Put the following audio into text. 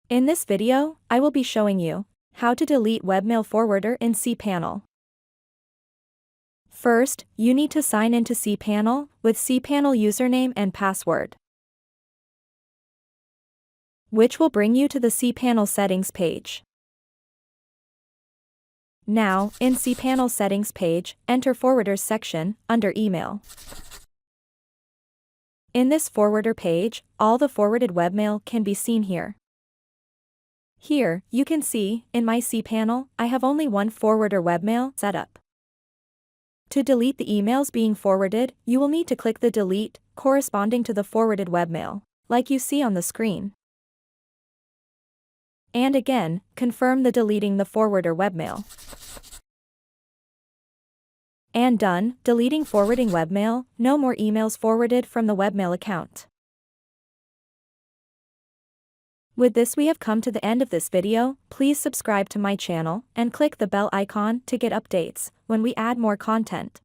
In this video, I will be showing you how to delete webmail forwarder in Cpanel. First, you need to sign into Cpanel with Cpanel username and password, which will bring you to the Cpanel settings page. Now, in Cpanel settings page, enter forwarders section under email. In this forwarder page, all the forwarded webmail can be seen here. Here, you can see, in my Cpanel, I have only one forwarder webmail set up. To delete the emails being forwarded, you will need to click the delete corresponding to the forwarded webmail, like you see on the screen. And again, confirm the deleting the forwarder webmail. And done, deleting forwarding webmail, no more emails forwarded from the webmail account. With this we have come to the end of this video. Please subscribe to my channel and click the bell icon to get updates when we add more content.